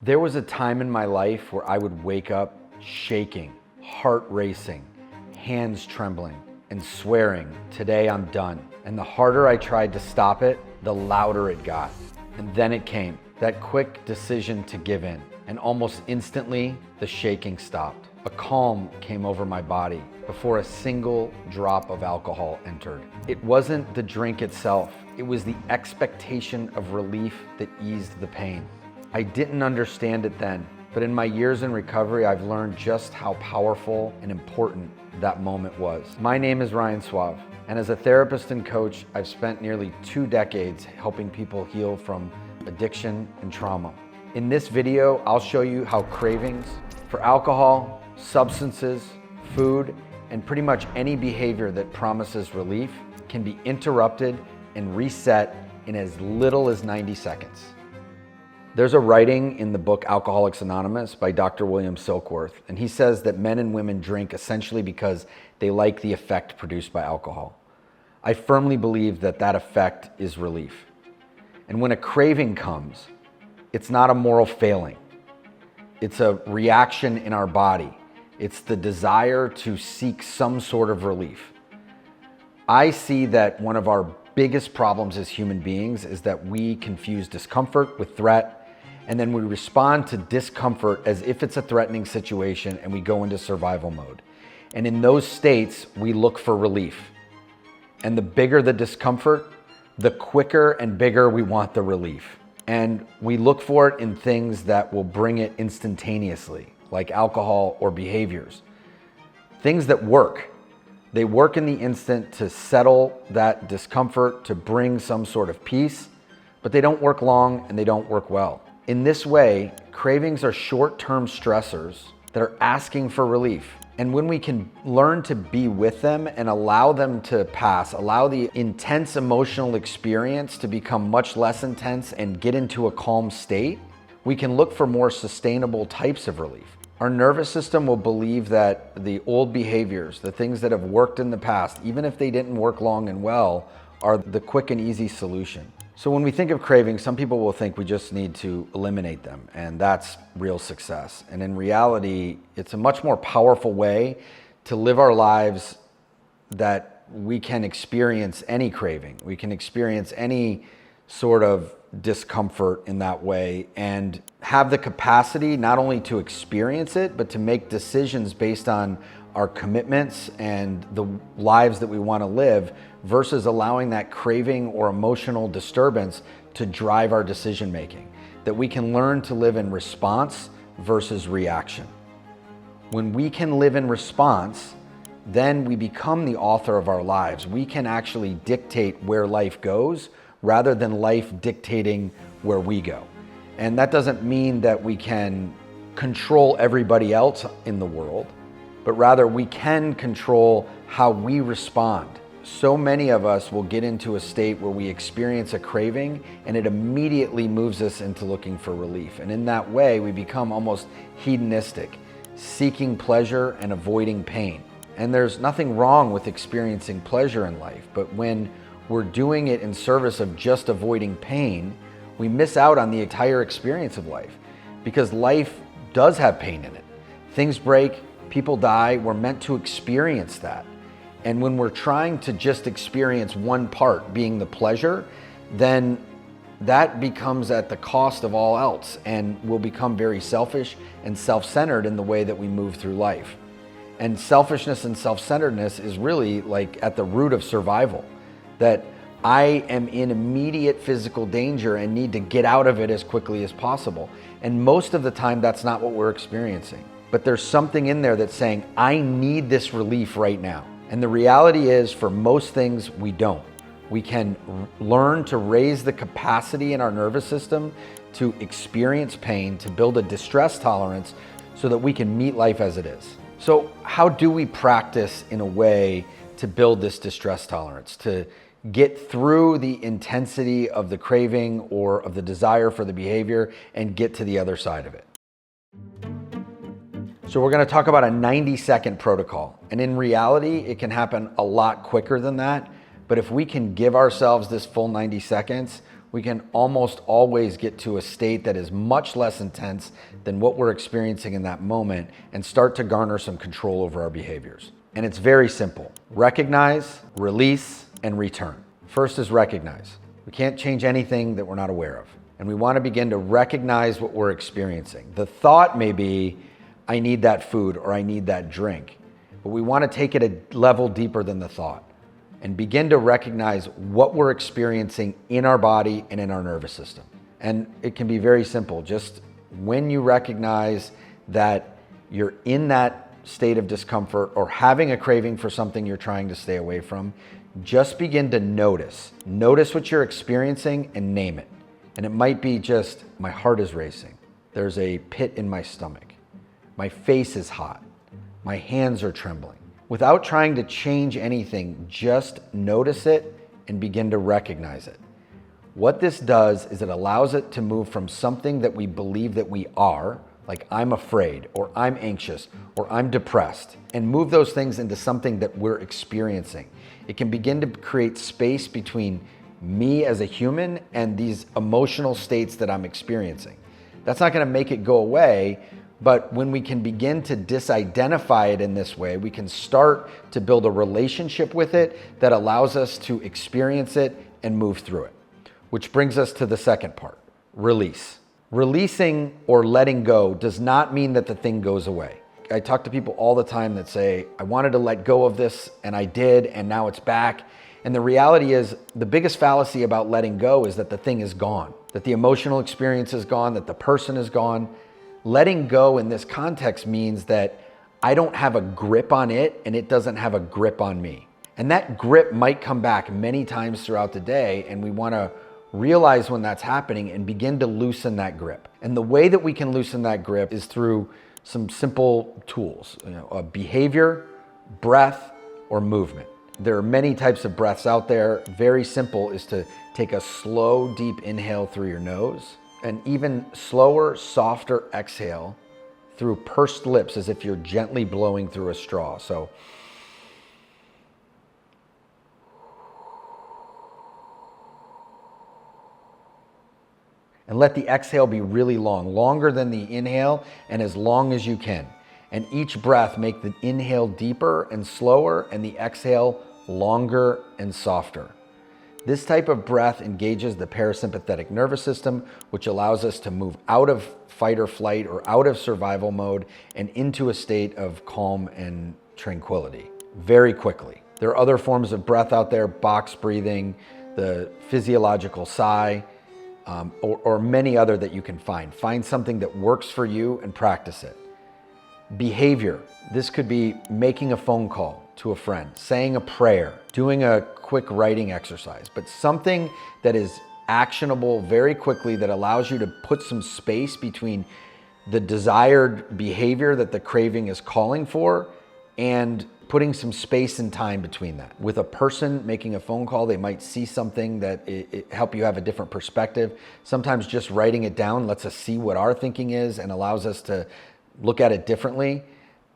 There was a time in my life where I would wake up shaking, heart racing, hands trembling, and swearing, "Today I'm done." And the harder I tried to stop it, the louder it got. And then it came, that quick decision to give in. And almost instantly, the shaking stopped. A calm came over my body before a single drop of alcohol entered. It wasn't the drink itself, it was the expectation of relief that eased the pain. I didn't understand it then, but in my years in recovery, I've learned just how powerful and important that moment was. My name is Ryan Soave, and as a therapist and coach, I've spent nearly 2 decades helping people heal from addiction and trauma. In this video, I'll show you how cravings for alcohol, substances, food, and pretty much any behavior that promises relief can be interrupted and reset in as little as 90 seconds. There's a writing in the book Alcoholics Anonymous by Dr. William Silkworth, and he says that men and women drink essentially because they like the effect produced by alcohol. I firmly believe that that effect is relief. And when a craving comes, it's not a moral failing. It's a reaction in our body. It's the desire to seek some sort of relief. I see that one of our biggest problems as human beings is that we confuse discomfort with threat, and then we respond to discomfort as if it's a threatening situation and we go into survival mode. And in those states, we look for relief. And the bigger the discomfort, the quicker and bigger we want the relief. And we look for it in things that will bring it instantaneously, like alcohol or behaviors. Things that work. They work in the instant to settle that discomfort, to bring some sort of peace, but they don't work long and they don't work well. In this way, cravings are short-term stressors that are asking for relief. And when we can learn to be with them and allow them to pass, allow the intense emotional experience to become much less intense and get into a calm state, we can look for more sustainable types of relief. Our nervous system will believe that the old behaviors, the things that have worked in the past, even if they didn't work long and well, are the quick and easy solution. So when we think of cravings, some people will think we just need to eliminate them, and that's real success. And in reality, it's a much more powerful way to live our lives that we can experience any craving. We can experience any sort of discomfort in that way and have the capacity not only to experience it, but to make decisions based on our commitments and the lives that we want to live versus allowing that craving or emotional disturbance to drive our decision making. That we can learn to live in response versus reaction. When we can live in response, then we become the author of our lives. We can actually dictate where life goes rather than life dictating where we go. And that doesn't mean that we can control everybody else in the world, but rather we can control how we respond. So many of us will get into a state where we experience a craving and it immediately moves us into looking for relief. And in that way, we become almost hedonistic, seeking pleasure and avoiding pain. And there's nothing wrong with experiencing pleasure in life, but when we're doing it in service of just avoiding pain, we miss out on the entire experience of life because life does have pain in it. Things break, people die, we're meant to experience that. And when we're trying to just experience one part, being the pleasure, then that becomes at the cost of all else and will become very selfish and self-centered in the way that we move through life. And selfishness and self-centeredness is really like at the root of survival, that I am in immediate physical danger and need to get out of it as quickly as possible. And most of the time, that's not what we're experiencing. But there's something in there that's saying, I need this relief right now. And the reality is, for most things, we don't. We can learn to raise the capacity in our nervous system to experience pain, to build a distress tolerance so that we can meet life as it is. So how do we practice in a way to build this distress tolerance, to get through the intensity of the craving or of the desire for the behavior and get to the other side of it? So we're going to talk about a 90-second protocol. And in reality, it can happen a lot quicker than that. But if we can give ourselves this full 90 seconds, we can almost always get to a state that is much less intense than what we're experiencing in that moment and start to garner some control over our behaviors. And it's very simple. Recognize, release, and return. First is recognize. We can't change anything that we're not aware of. And we want to begin to recognize what we're experiencing. The thought may be, I need that food or I need that drink. But we want to take it a level deeper than the thought and begin to recognize what we're experiencing in our body and in our nervous system. And it can be very simple. Just when you recognize that you're in that state of discomfort or having a craving for something you're trying to stay away from, just begin to notice. Notice what you're experiencing and name it. And it might be just, my heart is racing. There's a pit in my stomach. My face is hot. My hands are trembling. Without trying to change anything, just notice it and begin to recognize it. What this does is it allows it to move from something that we believe that we are, like I'm afraid, or I'm anxious, or I'm depressed, and move those things into something that we're experiencing. It can begin to create space between me as a human and these emotional states that I'm experiencing. That's not gonna make it go away, but when we can begin to disidentify it in this way, we can start to build a relationship with it that allows us to experience it and move through it. Which brings us to the second part, release. Releasing or letting go does not mean that the thing goes away. I talk to people all the time that say, I wanted to let go of this and I did, and now it's back. And the reality is, the biggest fallacy about letting go is that the thing is gone, that the emotional experience is gone, that the person is gone. Letting go in this context means that I don't have a grip on it and it doesn't have a grip on me. And that grip might come back many times throughout the day, and we want to realize when that's happening and begin to loosen that grip. And the way that we can loosen that grip is through some simple tools, behavior, breath, or movement. There are many types of breaths out there. Very simple is to take a slow, deep inhale through your nose, and even slower, softer exhale through pursed lips as if you're gently blowing through a straw. So and let the exhale be really long, longer than the inhale and as long as you can. And each breath, make the inhale deeper and slower and the exhale longer and softer. This type of breath engages the parasympathetic nervous system, which allows us to move out of fight or flight or out of survival mode and into a state of calm and tranquility very quickly. There are other forms of breath out there, box breathing, the physiological sigh, or many other that you can find. Find something that works for you and practice it. Behavior. This could be making a phone call to a friend, saying a prayer, doing a quick writing exercise, but something that is actionable very quickly that allows you to put some space between the desired behavior that the craving is calling for and putting some space and time between that. With a person making a phone call, they might see something that it help you have a different perspective. Sometimes just writing it down lets us see what our thinking is and allows us to look at it differently.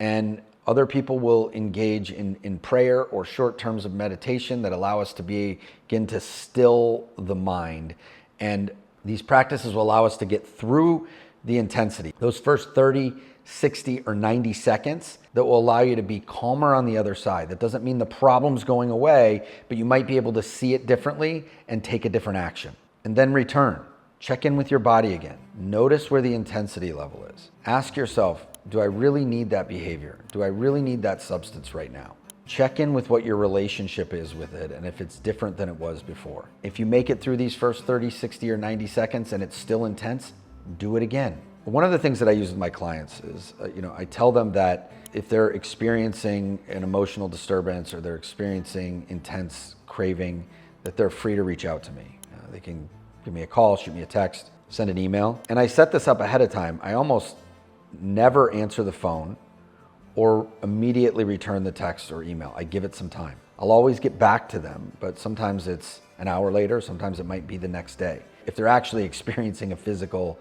And other people will engage in prayer or short terms of meditation that allow us to begin to still the mind. And these practices will allow us to get through the intensity. Those first 30, 60, or 90 seconds that will allow you to be calmer on the other side. That doesn't mean the problem's going away, but you might be able to see it differently and take a different action. And then return. Check in with your body again. Notice where the intensity level is. Ask yourself, do I really need that behavior? Do I really need that substance right now? Check in with what your relationship is with it and if it's different than it was before. If you make it through these first 30, 60, or 90 seconds and it's still intense, do it again. One of the things that I use with my clients is, I tell them that if they're experiencing an emotional disturbance or they're experiencing intense craving, that they're free to reach out to me. They can give me a call, shoot me a text, send an email. And I set this up ahead of time. I almost never answer the phone or immediately return the text or email. I give it some time. I'll always get back to them, but sometimes it's an hour later, sometimes it might be the next day. If they're actually experiencing a physical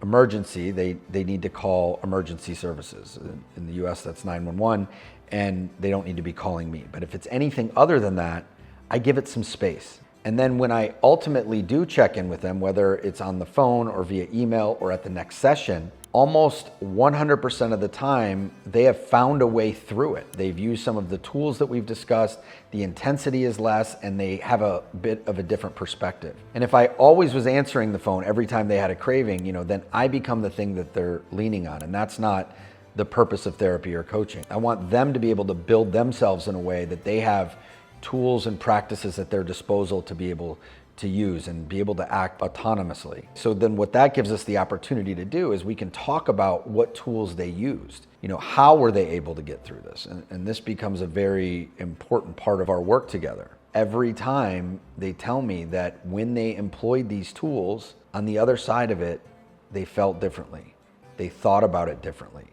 emergency, they need to call emergency services. In the US, that's 911, and they don't need to be calling me. But if it's anything other than that, I give it some space. And then when I ultimately do check in with them, whether it's on the phone or via email or at the next session, almost 100% of the time, they have found a way through it. They've used some of the tools that we've discussed, the intensity is less, and they have a bit of a different perspective. And if I always was answering the phone every time they had a craving, then I become the thing that they're leaning on, and that's not the purpose of therapy or coaching. I want them to be able to build themselves in a way that they have tools and practices at their disposal to be able to use and be able to act autonomously. So then what that gives us the opportunity to do is we can talk about what tools they used. How were they able to get through this? And this becomes a very important part of our work together. Every time they tell me that when they employed these tools, on the other side of it, they felt differently. They thought about it differently.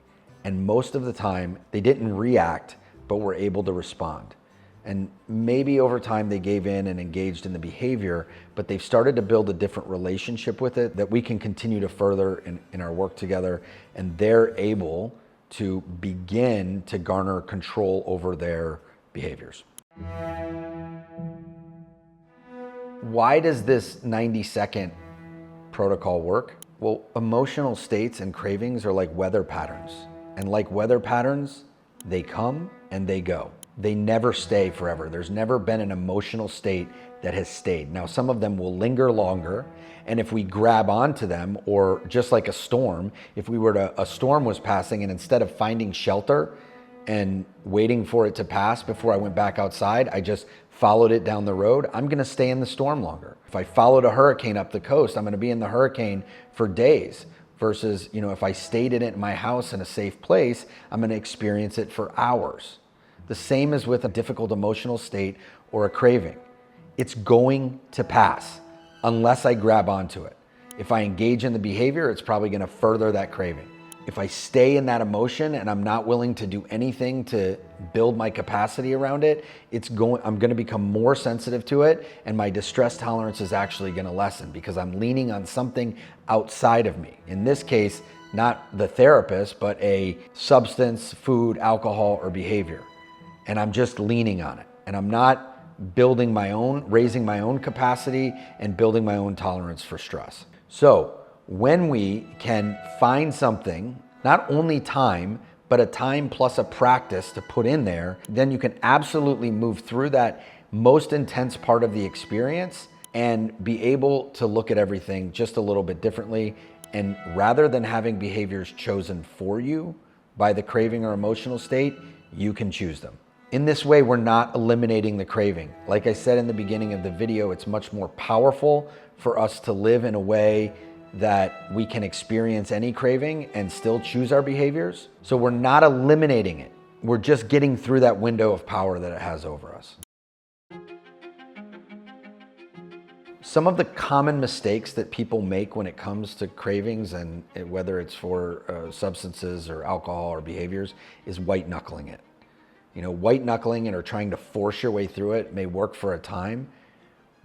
And most of the time, they didn't react, but were able to respond. And maybe over time they gave in and engaged in the behavior, but they've started to build a different relationship with it that we can continue to further in our work together. And they're able to begin to garner control over their behaviors. Why does this 90-second protocol work? Well, emotional states and cravings are like weather patterns. And like weather patterns, they come and they go. They never stay forever. There's never been an emotional state that has stayed. Now, some of them will linger longer, and if we grab onto them, or just like a storm, if a storm was passing, and instead of finding shelter and waiting for it to pass before I went back outside, I just followed it down the road, I'm gonna stay in the storm longer. If I followed a hurricane up the coast, I'm gonna be in the hurricane for days. Versus, if I stayed in it in my house in a safe place, I'm gonna experience it for hours. The same as with a difficult emotional state or a craving. It's going to pass unless I grab onto it. If I engage in the behavior, it's probably gonna further that craving. If I stay in that emotion and I'm not willing to do anything to build my capacity around it, I'm gonna become more sensitive to it, and my distress tolerance is actually gonna lessen because I'm leaning on something outside of me. In this case, not the therapist, but a substance, food, alcohol, or behavior. And I'm just leaning on it. And I'm not raising my own capacity and building my own tolerance for stress. So when we can find something, not only time, but a time plus a practice to put in there, then you can absolutely move through that most intense part of the experience and be able to look at everything just a little bit differently. And rather than having behaviors chosen for you by the craving or emotional state, you can choose them. In this way, we're not eliminating the craving. Like I said in the beginning of the video, it's much more powerful for us to live in a way that we can experience any craving and still choose our behaviors. So we're not eliminating it. We're just getting through that window of power that it has over us. Some of the common mistakes that people make when it comes to cravings, and whether it's for substances or alcohol or behaviors, is white-knuckling it. White-knuckling it or trying to force your way through it may work for a time,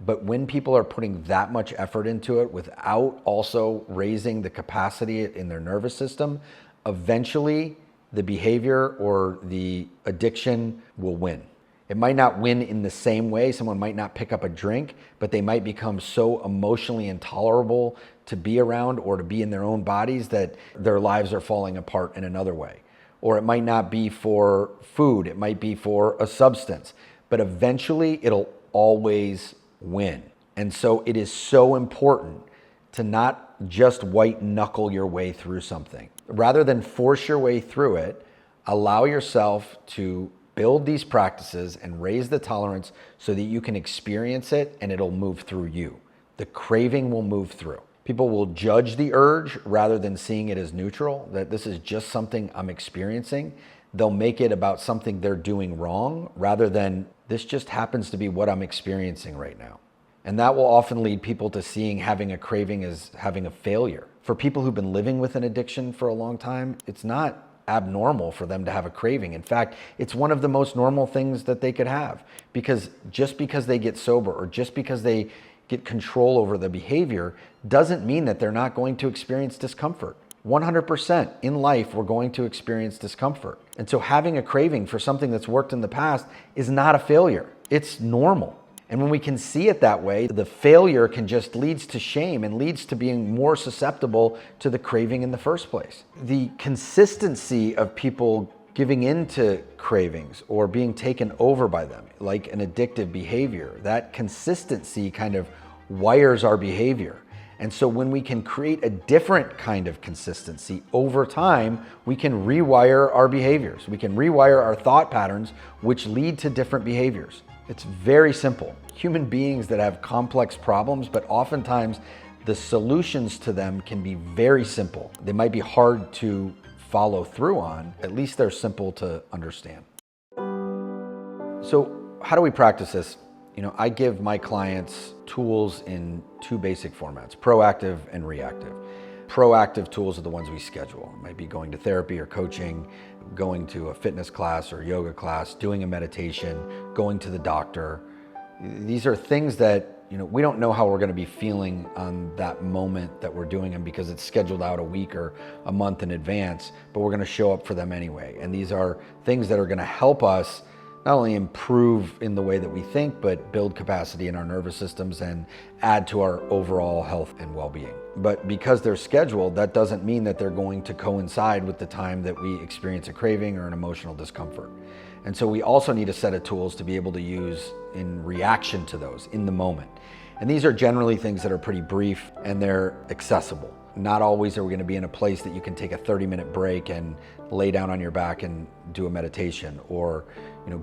but when people are putting that much effort into it without also raising the capacity in their nervous system, eventually the behavior or the addiction will win. It might not win in the same way. Someone might not pick up a drink, but they might become so emotionally intolerable to be around or to be in their own bodies that their lives are falling apart in another way. Or it might not be for food, it might be for a substance, but eventually it'll always win. And so it is so important to not just white knuckle your way through something. Rather than force your way through it, allow yourself to build these practices and raise the tolerance so that you can experience it and it'll move through you. The craving will move through. People will judge the urge rather than seeing it as neutral, that this is just something I'm experiencing. They'll make it about something they're doing wrong rather than this just happens to be what I'm experiencing right now. And that will often lead people to seeing having a craving as having a failure. For people who've been living with an addiction for a long time, it's not abnormal for them to have a craving. In fact, it's one of the most normal things that they could have, because just because they get sober or just because they get control over the behavior doesn't mean that they're not going to experience discomfort. 100% in life, we're going to experience discomfort. And so having a craving for something that's worked in the past is not a failure. It's normal. And when we can see it that way, the failure can just leads to shame and leads to being more susceptible to the craving in the first place. The consistency of people giving into cravings or being taken over by them, like an addictive behavior, that consistency kind of wires our behavior. And so when we can create a different kind of consistency over time, we can rewire our behaviors. We can rewire our thought patterns, which lead to different behaviors. It's very simple. Human beings that have complex problems, but oftentimes the solutions to them can be very simple. They might be hard to follow through on, at least they're simple to understand. So how do we practice this? I give my clients tools in two basic formats, proactive and reactive. Proactive tools are the ones we schedule. It might be going to therapy or coaching, going to a fitness class or yoga class, doing a meditation, going to the doctor. These are things that we don't know how we're going to be feeling on that moment that we're doing them because it's scheduled out a week or a month in advance, but we're going to show up for them anyway. And these are things that are going to help us not only improve in the way that we think, but build capacity in our nervous systems and add to our overall health and well-being. But because they're scheduled, that doesn't mean that they're going to coincide with the time that we experience a craving or an emotional discomfort. And so we also need a set of tools to be able to use in reaction to those in the moment. And these are generally things that are pretty brief and they're accessible. Not always are we going to be in a place that you can take a 30-minute break and lay down on your back and do a meditation or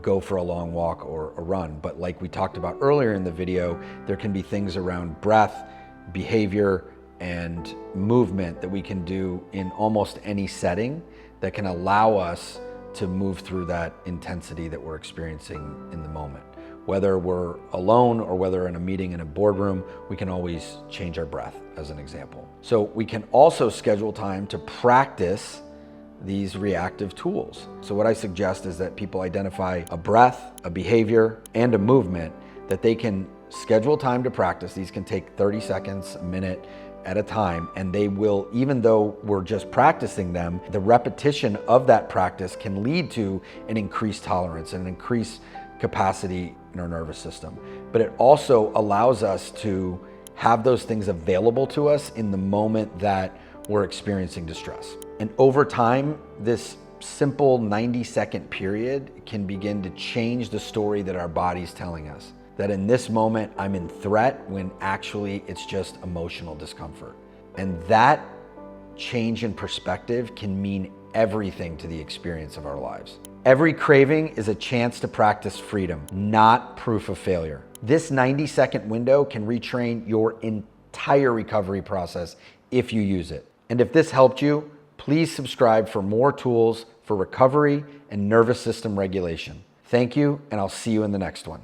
go for a long walk or a run. But like we talked about earlier in the video, there can be things around breath, behavior, and movement that we can do in almost any setting that can allow us to move through that intensity that we're experiencing in the moment. Whether we're alone or whether in a meeting in a boardroom, we can always change our breath as an example. So we can also schedule time to practice these reactive tools. So what I suggest is that people identify a breath, a behavior, and a movement that they can schedule time to practice. These can take 30 seconds, a minute at a time, and they will, even though we're just practicing them, the repetition of that practice can lead to an increased tolerance and an increased capacity in our nervous system. But it also allows us to have those things available to us in the moment that we're experiencing distress. And over time, this simple 90-second period can begin to change the story that our body's telling us. That in this moment, I'm in threat when actually it's just emotional discomfort. And that change in perspective can mean everything to the experience of our lives. Every craving is a chance to practice freedom, not proof of failure. This 90-second window can retrain your entire recovery process if you use it. And if this helped you, please subscribe for more tools for recovery and nervous system regulation. Thank you, and I'll see you in the next one.